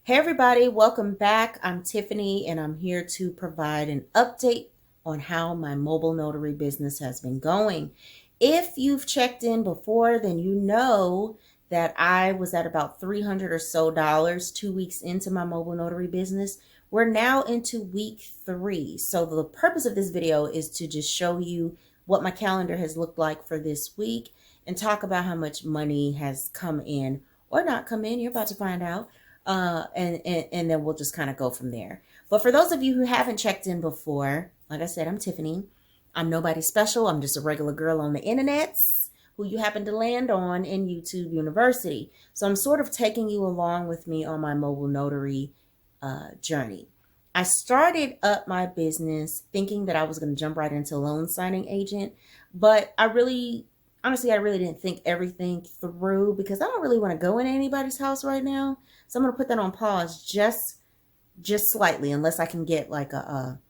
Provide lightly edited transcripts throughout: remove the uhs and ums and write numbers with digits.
Hey everybody, welcome back. I'm Tiffany and I'm here to provide an update on how my mobile notary business has been going. If you've checked in before, then you know that I was at about 300 or so dollars 2 weeks into my mobile notary business. We're now into week 3. So the purpose of this video is to just show you what my calendar has looked like for this week and talk about how much money has come in or not come in. You're about to find out. And then we'll just kind of go from there. But for those of you who haven't checked in before, like I said, I'm Tiffany. I'm nobody special. I'm just a regular girl on the internets who you happen to land on in YouTube University. So I'm sort of taking you along with me on my mobile notary journey. I started up my business thinking that I was going to jump right into loan signing agent, but honestly, I really didn't think everything through because I don't really want to go in anybody's house right now. So I'm going to put that on pause just slightly, unless I can get like a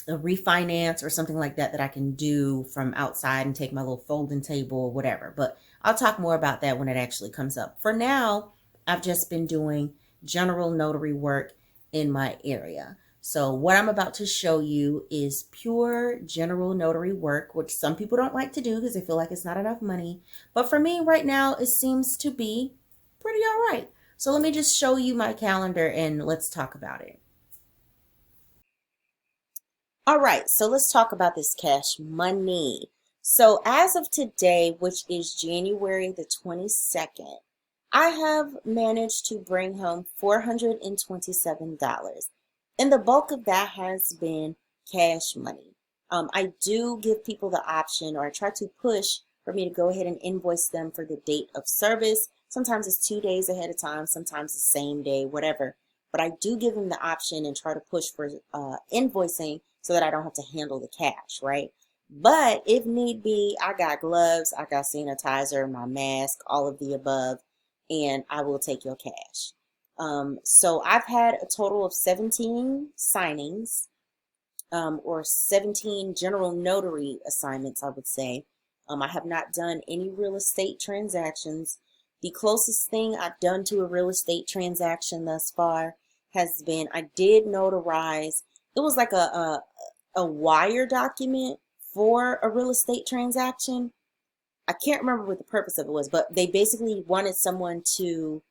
refinance or something like that I can do from outside and take my little folding table or whatever. But I'll talk more about that when it actually comes up. For now, I've just been doing general notary work in my area. So what I'm about to show you is pure general notary work, which some people don't like to do because they feel like it's not enough money. But for me right now, it seems to be pretty all right. So let me just show you my calendar and let's talk about it. All right, so let's talk about this cash money. So as of today, which is January the 22nd, I have managed to bring home $427. And the bulk of that has been cash money. I do give people the option, or I try to push for me to go ahead and invoice them for the date of service. Sometimes it's 2 days ahead of time, sometimes the same day, whatever. But I do give them the option and try to push for invoicing so that I don't have to handle the cash, right? But if need be, I got gloves, I got sanitizer, my mask, all of the above, and I will take your cash. So I've had a total of 17 signings, or 17 general notary assignments, I would say. I have not done any real estate transactions. The closest thing I've done to a real estate transaction thus far has been I did notarize. It was like a wire document for a real estate transaction. I can't remember what the purpose of it was, but they basically wanted someone to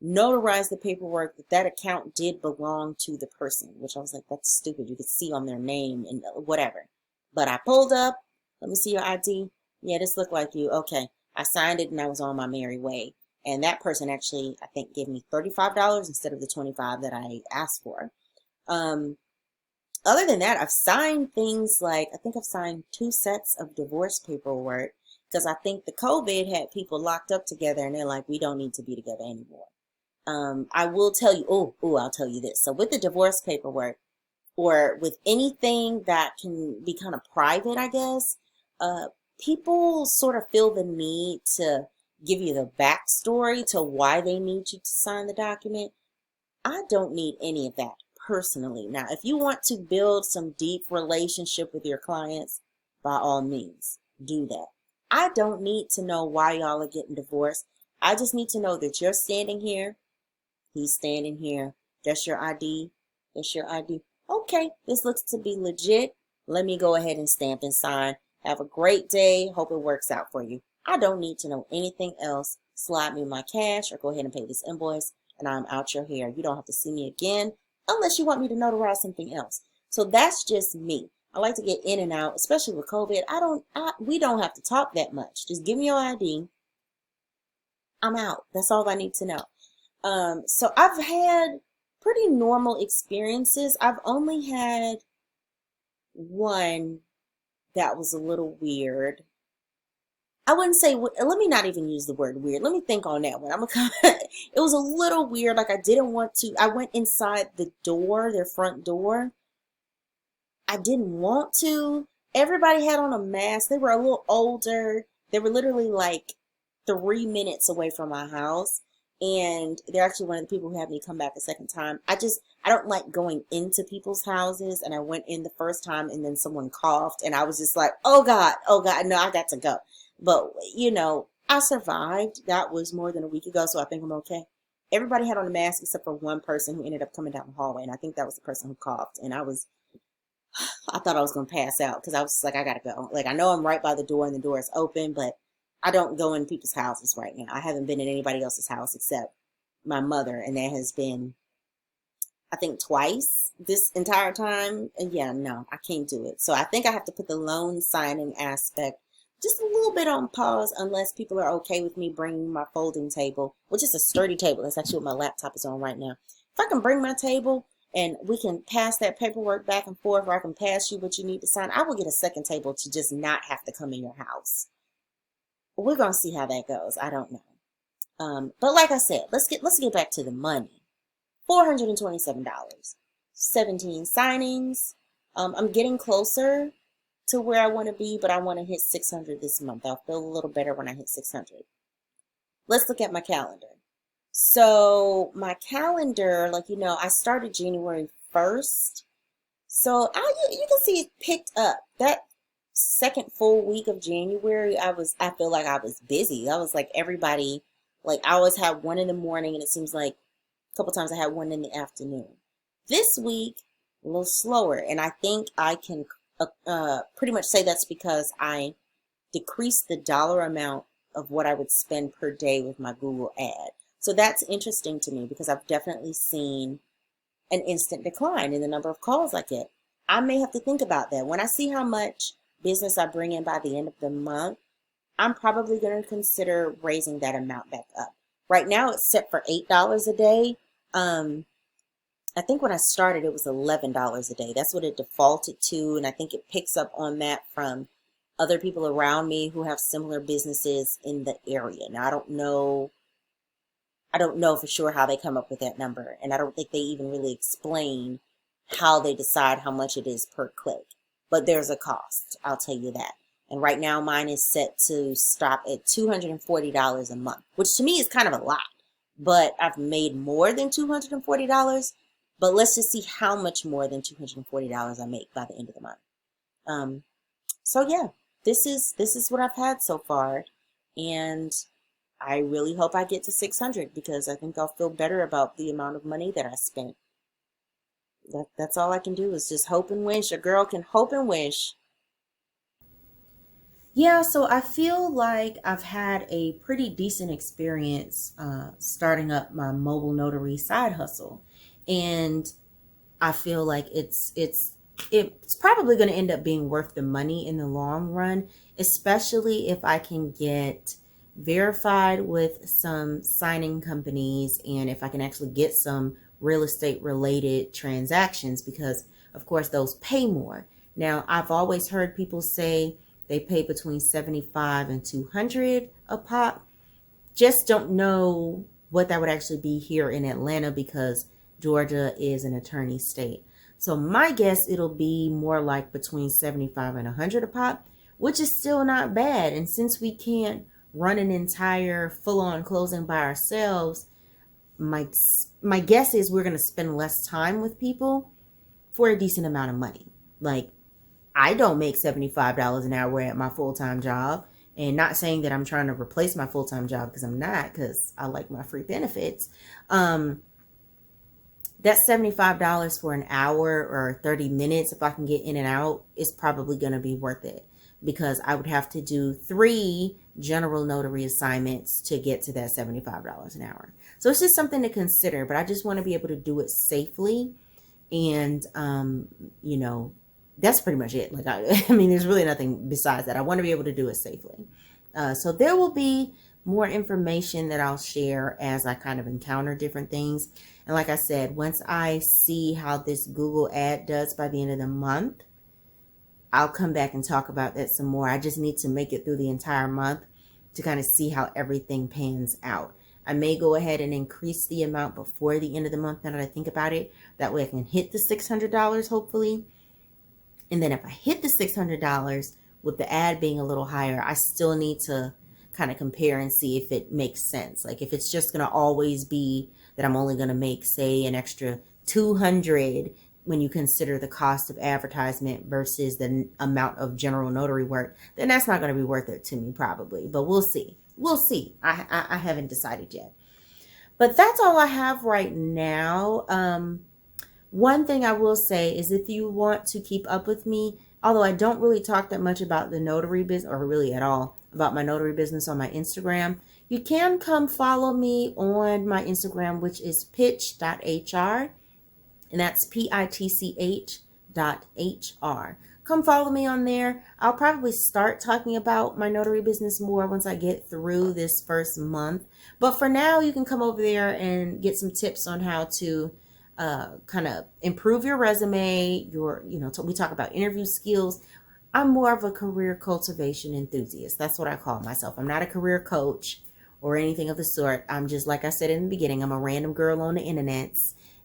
notarize the paperwork that account did belong to the person, which I was like, that's stupid. You could see on their name and whatever. But I pulled up, let me see your ID. Yeah, this looked like you. Okay. I signed it and I was on my merry way. And that person actually, I think, gave me $35 instead of the $25 that I asked for. Other than that, I've signed things like, I think I've signed 2 sets of divorce paperwork because I think the COVID had people locked up together and they're like, we don't need to be together anymore. I will tell you, I'll tell you this. So with the divorce paperwork or with anything that can be kind of private, I guess, people sort of feel the need to give you the backstory to why they need you to sign the document. I don't need any of that personally. Now, if you want to build some deep relationship with your clients, by all means, do that. I don't need to know why y'all are getting divorced. I just need to know that you're standing here. He's standing here. That's your ID. That's your ID. Okay, this looks to be legit. Let me go ahead and stamp and sign. Have a great day. Hope it works out for you. I don't need to know anything else. Slide me my cash or go ahead and pay this invoice and I'm out your hair. You don't have to see me again unless you want me to notarize something else. So that's just me. I like to get in and out, especially with COVID. We don't have to talk that much. Just give me your ID. I'm out. That's all I need to know. So I've had pretty normal experiences. I've only had one that was a little weird. I wouldn't say, let me not even use the word weird. Let me think on that one. It was a little weird. Like I went inside the door, their front door. I didn't want to. Everybody had on a mask. They were a little older. They were literally like 3 minutes away from my house. And they're actually one of the people who had me come back a second time. I don't like going into people's houses. And I went in the first time and then someone coughed. And I was just like, oh God, no, I got to go. But, I survived. That was more than a week ago, so I think I'm okay. everybody had on a mask except for one person who ended up coming down the hallway, and I think that was the person who coughed. And I thought I was gonna pass out because I was just like, I gotta go. Like I know I'm right by the door and the door is open, but I don't go in people's houses right now. I haven't been in anybody else's house except my mother, and that has been, I think, twice this entire time. And yeah, no, I can't do it. So I think I have to put the loan signing aspect just a little bit on pause unless people are okay with me bringing my folding table, which is a sturdy table. That's actually what my laptop is on right now. If I can bring my table and we can pass that paperwork back and forth, or I can pass you what you need to sign, I will get a second table to just not have to come in your house. We're gonna see how that goes. I don't know. But like I said, let's get back to the money. $427, 17 signings. I'm getting closer to where I want to be, but I want to hit 600 this month. I'll feel a little better when I hit 600. Let's look at my calendar. So my calendar, like I started January 1st. So you can see it picked up. That second full week of January, I feel like I was busy. I was like everybody, like I always had one in the morning, and it seems like a couple times I had one in the afternoon. This week, a little slower, and I think I can pretty much say that's because I decreased the dollar amount of what I would spend per day with my Google ad. So that's interesting to me because I've definitely seen an instant decline in the number of calls I get. I may have to think about that. When I see how much business I bring in by the end of the month, I'm probably going to consider raising that amount back up. Right now it's set for $8 a day. I think when I started, it was $11 a day. That's what it defaulted to, and I think it picks up on that from other people around me who have similar businesses in the area. Now, I don't know for sure how they come up with that number, and I don't think they even really explain how they decide how much it is per click. But there's a cost, I'll tell you that. And right now mine is set to stop at $240 a month, which to me is kind of a lot. But I've made more than $240. But let's just see how much more than $240 I make by the end of the month. So yeah, this is what I've had so far, and I really hope I get to 600 because I think I'll feel better about the amount of money that I spent. That's all I can do is just hope and wish. A girl can hope and wish. Yeah, so I feel like I've had a pretty decent experience starting up my mobile notary side hustle, and I feel like it's probably going to end up being worth the money in the long run, especially if I can get verified with some signing companies and if I can actually get some real estate related transactions, because of course those pay more. Now, I've always heard people say they pay between 75 and 200 a pop. Just don't know what that would actually be here in Atlanta because Georgia is an attorney state. So my guess it'll be more like between 75 and 100 a pop, which is still not bad. And since we can't run an entire full-on closing by ourselves, my guess is we're going to spend less time with people for a decent amount of money. Like, I don't make $75 an hour at my full-time job. And not saying that I'm trying to replace my full-time job, because I'm not, because I like my free benefits. That $75 for an hour or 30 minutes, if I can get in and out, is probably going to be worth it, because I would have to do 3 general notary assignments to get to that $75 an hour. So it's just something to consider, but I just want to be able to do it safely. And, that's pretty much it. Like, I mean, there's really nothing besides that. I want to be able to do it safely. So there will be more information that I'll share as I kind of encounter different things. And like I said, once I see how this Google ad does by the end of the month, I'll come back and talk about that some more. I just need to make it through the entire month to kind of see how everything pans out. I may go ahead and increase the amount before the end of the month now that I think about it. That way I can hit the $600 hopefully. And then if I hit the $600 with the ad being a little higher, I still need to kind of compare and see if it makes sense. Like if it's just going to always be that I'm only going to make, say, an extra $200 when you consider the cost of advertisement versus the amount of general notary work, then that's not going to be worth it to me probably. But we'll see. We'll see. I haven't decided yet. But that's all I have right now. One thing I will say is if you want to keep up with me, although I don't really talk that much about the notary business, or really at all about my notary business on my Instagram, you can come follow me on my Instagram, which is pitch.hr, and that's pitch.hr. Come follow me on there. I'll probably start talking about my notary business more once I get through this first month. But for now, you can come over there and get some tips on how to kind of improve your resume. We talk about interview skills. I'm more of a career cultivation enthusiast. That's what I call myself. I'm not a career coach or anything of the sort. I'm just, like I said in the beginning, I'm a random girl on the internet,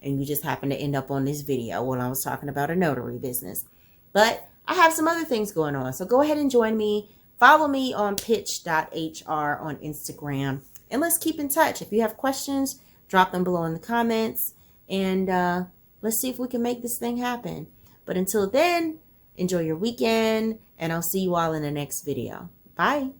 and you just happen to end up on this video when I was talking about a notary business. But I have some other things going on. So go ahead and join me. Follow me on pitch.hr on Instagram. And let's keep in touch. If you have questions, drop them below in the comments. And let's see if we can make this thing happen. But until then, enjoy your weekend. And I'll see you all in the next video. Bye.